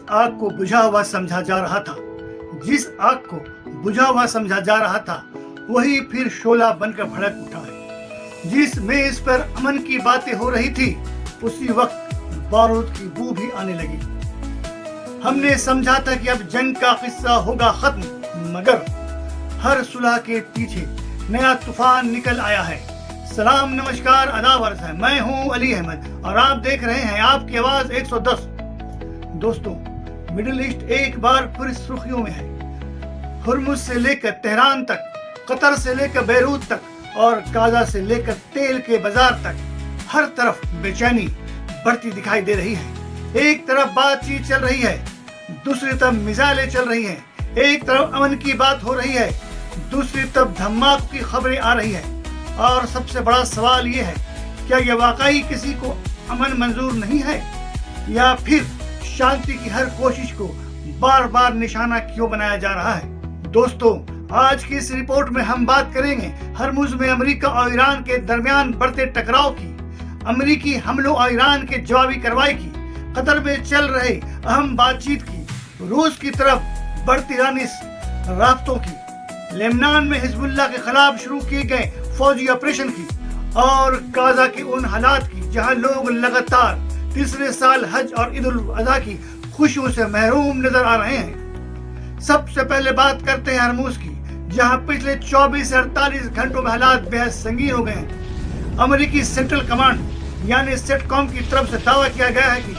आग को बुझा हुआ समझा जा रहा था, जिस आग को बुझा हुआ समझा जा रहा था वही फिर शोला बनकर भड़क उठा है। जिस मेज पर अमन की बातें हो रही थी उसी वक्त बारूद की बू भी आने लगी। हमने समझा था कि अब जंग का किस्सा होगा खत्म, मगर हर सुलह के पीछे नया तूफान निकल आया है। सलाम, नमस्कार, आदाब अर्ज़ है। मैं हूं अली अहमद और आप देख रहे हैं आपकी आवाज 110। दोस्तों, मिडिल ईस्ट एक बार फिर सुर्खियों में है। हुर्मुज से लेकर तेहरान तक, कतर से लेकर बेरूत तक और गाजा से लेकर तेल के बाजार तक हर तरफ बेचैनी बढ़ती दिखाई दे रही है। एक तरफ बातचीत चल रही है, दूसरी तरफ मिसाइलें चल रही हैं। एक तरफ अमन की बात हो रही है, दूसरी तरफ धमाकों की खबरें आ रही है। और सबसे बड़ा सवाल ये है, क्या ये वाकई किसी को अमन मंजूर नहीं है, या फिर शांति की हर कोशिश को बार बार निशाना क्यों बनाया जा रहा है? दोस्तों, आज की इस रिपोर्ट में हम बात करेंगे हरमुज में अमेरिका और ईरान के दरमियान बढ़ते टकराव की, अमेरिकी हमलों और ईरान के जवाबी कार्रवाई की, कतर में चल रहे अहम बातचीत की, रूस की तरफ बढ़ती ईरानी राब्तों की, लेबनान में हिजबुल्लाह के खिलाफ शुरू किए गए फौजी ऑपरेशन की, और गाजा के उन हालात की जहां लोग लगातार तीसरे साल हज और ईद उल अज़हा की खुशियों से महरूम नजर आ रहे हैं। सबसे पहले बात करते हैं हरमुज की, जहां पिछले 24 से 48 घंटों में हालात बेहद संगीन हो गए हैं। अमेरिकी सेंट्रल कमांड यानी सेटकॉम की तरफ से दावा किया गया है कि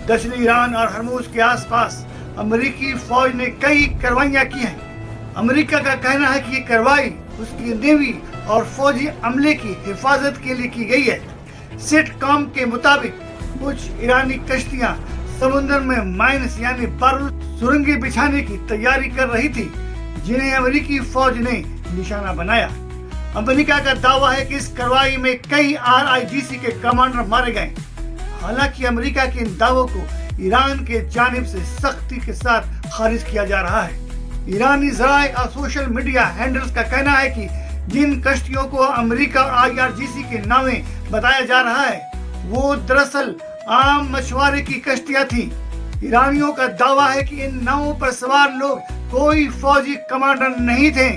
दक्षिणी ईरान और हरमुज के आसपास अमेरिकी फौज ने कई कार्रवाइयां की हैं। अमेरिका का कहना है कि ये कार्रवाई उसकी नेवी और फौजी अमले की हिफाजत के लिए की गई है। सेटकॉम के मुताबिक कुछ ईरानी कश्तियां समुद्र में माइन्स यानी बारूद सुरंगें बिछाने की तैयारी कर रही थी, जिन्हें अमेरिकी फौज ने निशाना बनाया। अमेरिका का दावा है कि इस कार्रवाई में कई RIGC के कमांडर मारे गए। हालांकि अमेरिका के इन दावों को ईरान के जानिब से सख्ती के साथ खारिज किया जा रहा है। ईरानी ज़राए और सोशल मीडिया हैंडल्स का कहना है कि जिन कश्तियों को अमेरिका और IRGC के नामे बताया जा रहा है वो दरअसल आम मछुआरे की कश्तियां थी। ईरानियों का दावा है कि इन नावों पर सवार लोग कोई फौजी कमांडर नहीं थे,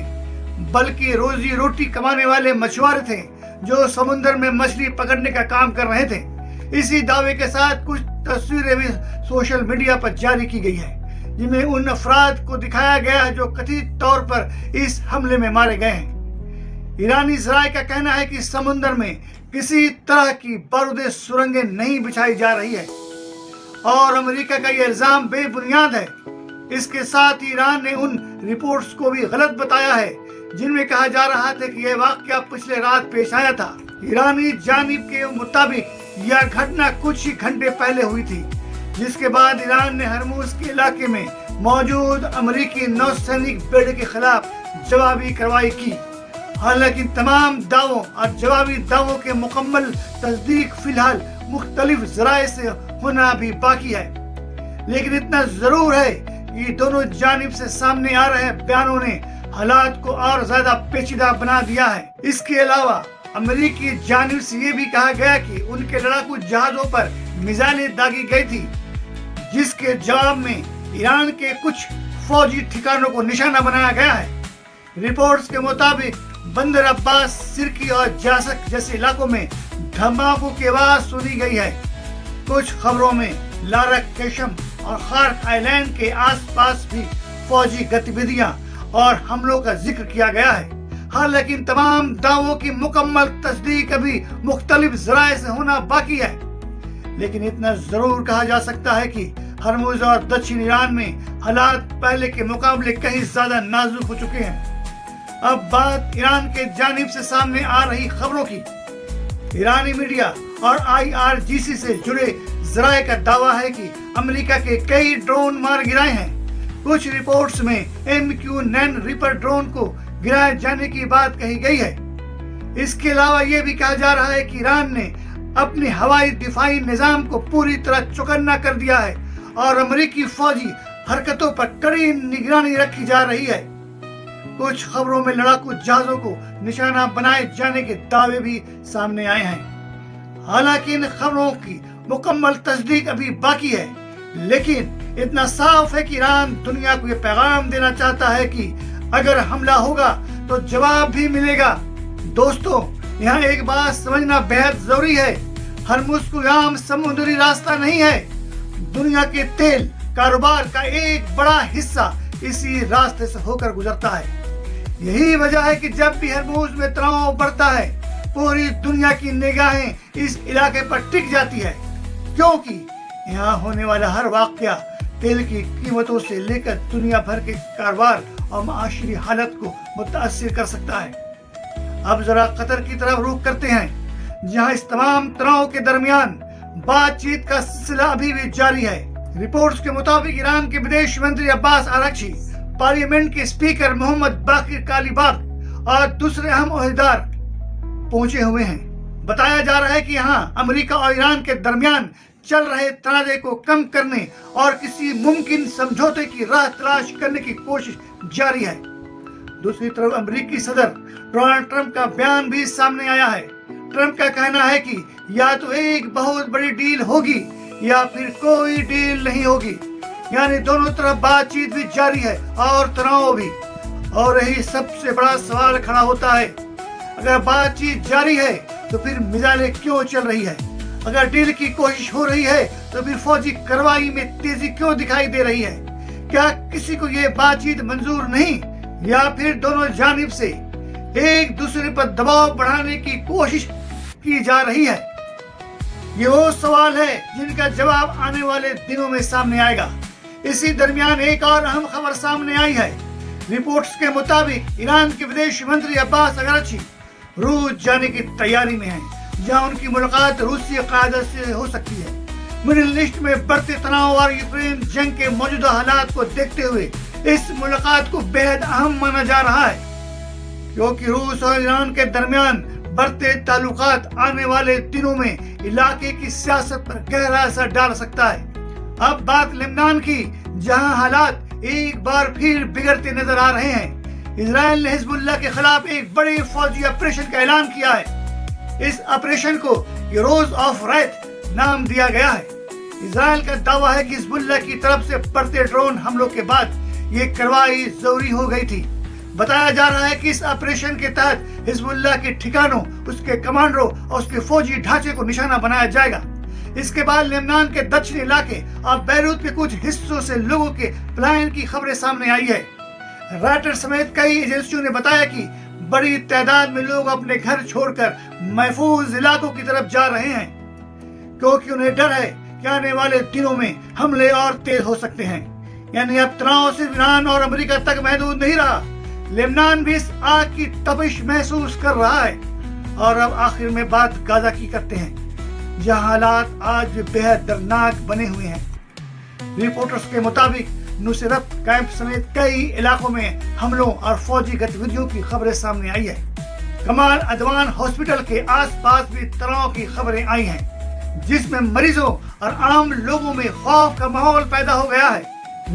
बल्कि रोजी रोटी कमाने वाले मछुआरे थे जो समुद्र में मछली पकड़ने का काम कर रहे थे। इसी दावे के साथ कुछ तस्वीरें भी सोशल मीडिया पर जारी की गई है, जिनमें उन अफराद को दिखाया गया है जो कथित तौर पर इस हमले में मारे गए हैं। ईरानी ज़राए का कहना है कि समुद्र में किसी तरह की बारूदी सुरंगें नहीं बिछाई जा रही है और अमेरिका का यह इल्जाम बेबुनियाद है। इसके साथ ईरान ने उन रिपोर्ट्स को भी गलत बताया है जिनमें कहा जा रहा था कि यह वाकया पिछले रात पेश आया था। ईरानी जानिब के मुताबिक यह घटना कुछ ही घंटे पहले हुई थी, जिसके बाद ईरान ने हरमुज के इलाके में मौजूद अमेरिकी नौसैनिक बेड़े के खिलाफ जवाबी कार्रवाई की। हालांकि तमाम दावों और जवाबी दावों के मुकम्मल तस्दीक फिलहाल मुख्तलिफ ज़राए से होना भी बाकी है, लेकिन इतना जरूर है कि दोनों जानिब से सामने आ रहे बयानों ने हालात को और ज्यादा पेचीदा बना दिया है। इसके अलावा अमेरिकी जानिब से ये भी कहा गया कि उनके लड़ाकू जहाजों पर मिसाइलें दागी गई थी, जिसके जवाब में ईरान के कुछ फौजी ठिकानों को निशाना बनाया गया है। रिपोर्ट्स के मुताबिक बंदर अब्बास, सिरकी और जासक जैसे इलाकों में धमाकों की आवाज सुनी गई है। कुछ खबरों में लारक, केशम और खार्क आइलैंड के आसपास भी फौजी गतिविधियां और हमलों का जिक्र किया गया है। हालांकि इन तमाम दावों की मुकम्मल तस्दीक अभी मुख्तलिफ ज़राए से होना बाकी है, लेकिन इतना जरूर कहा जा सकता है कि हरमुज और दक्षिण ईरान में हालात पहले के मुकाबले कहीं ज्यादा नाजुक हो चुके हैं। अब बात ईरान के जानिब से सामने आ रही खबरों की। ईरानी मीडिया और IRGC से जुड़े ज़राए का दावा है कि अमेरिका के कई ड्रोन मार गिराए हैं। कुछ रिपोर्ट्स में MQ-9 रीपर ड्रोन को गिराए जाने की बात कही गई है। इसके अलावा यह भी कहा जा रहा है कि ईरान ने अपने हवाई दिफाई निजाम को पूरी तरह चौकन्ना कर दिया है और अमेरिकी फौजी हरकतों पर कड़ी निगरानी रखी जा रही है। कुछ खबरों में लड़ाकू जहाजों को निशाना बनाए जाने के दावे भी सामने आए हैं। हालांकि इन खबरों की मुकम्मल तस्दीक अभी बाकी है, लेकिन اتنا صاف ہے کہ ایران دنیا کو یہ پیغام دینا چاہتا ہے کہ اگر حملہ ہوگا تو جواب بھی ملے گا۔ دوستو، یہاں ایک بات سمجھنا بہت ضروری ہے، ہرمز کوئی عام سمندری راستہ نہیں ہے۔ دنیا کے تیل کاروبار کا ایک بڑا حصہ اسی راستے سے ہو کر گزرتا ہے۔ یہی وجہ ہے کہ جب بھی ہرمز میں تناؤ بڑھتا ہے، پوری دنیا کی نگاہیں اس علاقے پر ٹک جاتی ہے، کیونکہ یہاں ہونے والا ہر واقعہ تیل کی قیمتوں سے لے کر دنیا بھر کے کاروبار اور معاشی حالت کو متاثر کر سکتا ہے۔ اب ذرا قطر کی طرف رخ کرتے ہیں، جہاں اس تمام تناؤ کے درمیان بات چیت کا سلسلہ ابھی بھی جاری ہے۔ رپورٹس کے مطابق ایران کے بدیش منتری عباس اراغچی، پارلیمنٹ کے اسپیکر محمد باقر کالیباف اور دوسرے اہم عہدیدار پہنچے ہوئے ہیں۔ بتایا جا رہا ہے کہ یہاں امریکہ اور ایران کے درمیان چل رہے تنازع کو کم کرنے اور کسی ممکن سمجھوتے کی راہ تلاش کرنے کی کوشش جاری ہے۔ دوسری طرف امریکی صدر ڈونلڈ ٹرمپ کا بیان بھی سامنے آیا ہے۔ ٹرمپ کا کہنا ہے کہ یا تو ایک بہت بڑی ڈیل ہوگی یا پھر کوئی ڈیل نہیں ہوگی، یعنی دونوں طرف بات چیت بھی جاری ہے اور تناؤ بھی۔ اور یہی سب سے بڑا سوال کھڑا ہوتا ہے، اگر بات چیت جاری ہے تو پھر میزائلیں کیوں چل رہی ہے؟ اگر ڈیل کی کوشش ہو رہی ہے تو پھر فوجی کارروائی میں تیزی کیوں دکھائی دے رہی ہے؟ کیا کسی کو یہ بات چیت منظور نہیں، یا پھر دونوں جانب سے ایک دوسرے پر دباؤ بڑھانے کی کوشش کی جا رہی ہے؟ یہ وہ سوال ہے جن کا جواب آنے والے دنوں میں سامنے آئے گا۔ اسی درمیان ایک اور اہم خبر سامنے آئی ہے۔ رپورٹس کے مطابق ایران کے بدیش منتری عباس اراغچی روس جانے کی تیاری میں ہیں، جہاں ان کی ملاقات روسی قیادت سے ہو سکتی ہے۔ مڈل ایسٹ میں بڑھتے تناؤ اور یوکرین جنگ کے موجودہ حالات کو دیکھتے ہوئے اس ملاقات کو بہت اہم مانا جا رہا ہے، کیونکہ روس اور ایران کے درمیان بڑھتے تعلقات آنے والے دنوں میں علاقے کی سیاست پر گہرا اثر ڈال سکتا ہے۔ اب بات لبنان کی، جہاں حالات ایک بار پھر بگڑتے نظر آ رہے ہیں۔ اسرائیل نے حزب اللہ کے خلاف ایک بڑے فوجی آپریشن کا اعلان کیا ہے۔ اس آپریشن کو روز آف رائٹ نام دیا گیا ہے۔ اسرائیل کا دعویٰ ہے کہ حزب اللہ کی طرف سے بڑھتے ڈرون حملوں کے بعد یہ کارروائی ضروری ہو گئی تھی۔ بتایا جا رہا ہے کہ اس آپریشن کے تحت حزب اللہ کے ٹھکانوں، اس کے کمانڈروں اور اس کے فوجی ڈھانچے کو نشانہ بنایا جائے گا۔ اس کے بعد لبنان کے دکشنی علاقے اور بیروت کے کچھ حصوں سے لوگوں کے پلائن کی خبریں سامنے آئی ہے۔ رائٹر سمیت کئی ایجنسیوں نے بتایا کہ بڑی تعداد میں لوگ اپنے گھر چھوڑ کر محفوظ علاقوں کی طرف جا رہے ہیں، کیونکہ انہیں ڈر ہے کہ آنے والے دنوں میں حملے اور تیز ہو سکتے ہیں۔ یعنی اب تناؤ صرف ایران اور امریکہ تک محدود نہیں رہا، لبنان بھی اس آگ کی تپش محسوس کر رہا ہے۔ اور اب آخر میں بات غزہ کی کرتے ہیں، جہاں حالات آج بھی بہت دردناک بنے ہوئے ہیں۔ رپورٹرز کے مطابق نصرت کیمپ سمیت کئی علاقوں میں حملوں اور فوجی گتیویدیوں کی خبریں سامنے آئی ہے۔ کمال عدوان ہاسپٹل کے آس پاس بھی تناؤ کی خبریں آئی ہیں، جس میں مریضوں اور عام لوگوں میں خوف کا ماحول پیدا ہو گیا ہے۔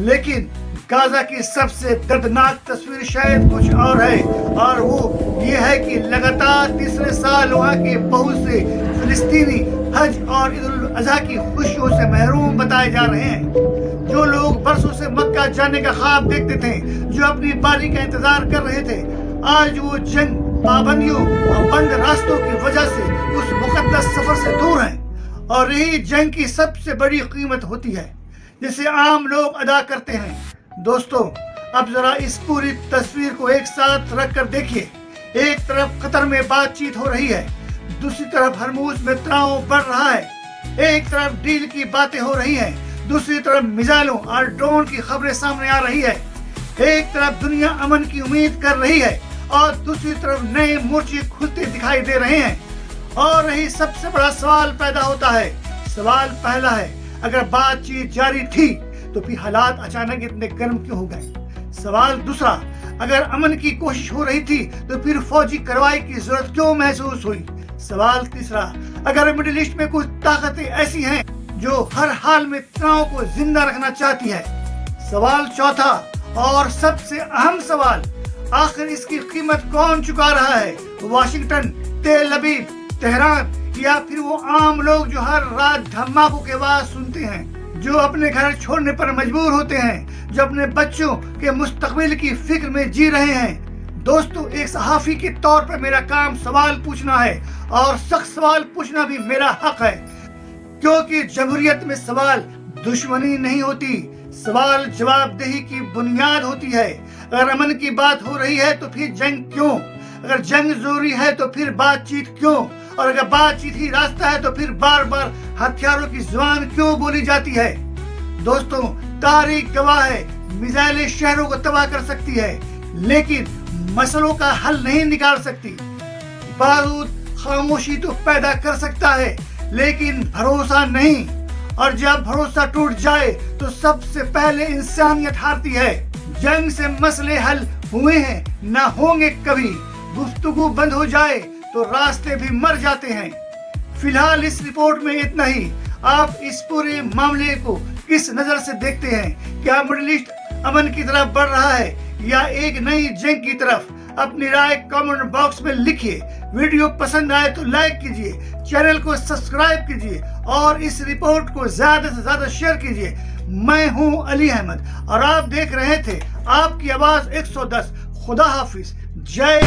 لیکن غزہ کی سب سے دردناک تصویر شاید کچھ اور ہے، اور وہ یہ ہے کہ لگاتار تیسرے سال وہاں کے بہت سے فلسطینی حج اور عید الاضحیٰ کی خوشیوں سے محروم بتائے جا رہے ہیں۔ جو لوگ برسوں سے مکہ جانے کا خواب دیکھتے تھے، جو اپنی باری کا انتظار کر رہے تھے، آج وہ جنگ، پابندیوں اور بند راستوں کی وجہ سے اس مقدس سفر سے دور ہیں۔ اور یہی جنگ کی سب سے بڑی قیمت ہوتی ہے جسے عام لوگ ادا کرتے ہیں۔ دوستو، اب ذرا اس پوری تصویر کو ایک ساتھ رکھ کر دیکھیے۔ ایک طرف قطر میں بات چیت ہو رہی ہے، دوسری طرف ہرموز میں تناؤ بڑھ رہا ہے۔ ایک طرف ڈیل کی باتیں ہو رہی ہیں، دوسری طرف میزائلوں اور ڈرون کی خبریں سامنے آ رہی ہے۔ ایک طرف دنیا امن کی امید کر رہی ہے اور دوسری طرف نئے مورچے کھلتے دکھائی دے رہے ہیں۔ اور یہی سب سے بڑا سوال پیدا ہوتا ہے۔ سوال پہلا ہے، اگر بات چیت جاری تھی تو پھر حالات اچانک اتنے گرم کیوں ہو گئے؟ سوال دوسرا، اگر امن کی کوشش ہو رہی تھی تو پھر فوجی کارروائی کی ضرورت کیوں محسوس ہوئی؟ سوال تیسرا، اگر مڈل ایسٹ میں کچھ طاقتیں ایسی ہیں جو ہر حال میں تناؤ کو زندہ رکھنا چاہتی ہے؟ سوال چوتھا اور سب سے اہم سوال، آخر اس کی قیمت کون چکا رہا ہے؟ واشنگٹن، تیل ابیب، تہران، یا پھر وہ عام لوگ جو ہر رات دھماکوں کے آواز سنتے ہیں، जो अपने घर छोड़ने पर मजबूर होते हैं, जो अपने बच्चों के मुस्तकबिल की फिक्र में जी रहे हैं। दोस्तों, एक सहाफी के तौर पर मेरा काम सवाल पूछना है और सख्त सवाल पूछना भी मेरा हक है, क्योंकि जमहूरियत में सवाल दुश्मनी नहीं होती, सवाल जवाबदेही की बुनियाद होती है। अगर अमन की बात हो रही है तो फिर जंग क्यों? अगर जंग जरूरी है तो फिर बातचीत क्यों? और अगर बातचीत ही रास्ता है तो फिर बार बार हथियारों की जुबान क्यों बोली जाती है? दोस्तों, तारीख गवाह है, मिसाइलें शहरों को तबाह कर सकती है, लेकिन मसलों का हल नहीं निकाल सकती। बारूद खामोशी तो पैदा कर सकता है, लेकिन भरोसा नहीं। और जब भरोसा टूट जाए तो सबसे पहले इंसानियत हारती है। जंग से मसले हल हुए हैं, ना होंगे कभी। गुफ्तगू बंद हो जाए तो रास्ते भी मर जाते हैं। फिलहाल इस रिपोर्ट में इतना ही। आप इस पूरे मामले को किस नजर से देखते हैं? क्या मिडिल ईस्ट अमन की तरफ बढ़ रहा है या एक नई जंग की तरफ? अपनी राय कमेंट बॉक्स में लिखिए। वीडियो पसंद आए तो लाइक कीजिए, चैनल को सब्सक्राइब कीजिए और इस रिपोर्ट को ज्यादा से ज्यादा शेयर कीजिए। मैं हूं अली अहमद और आप देख रहे थे आपकी आवाज 110। खुदा हाफिज। जय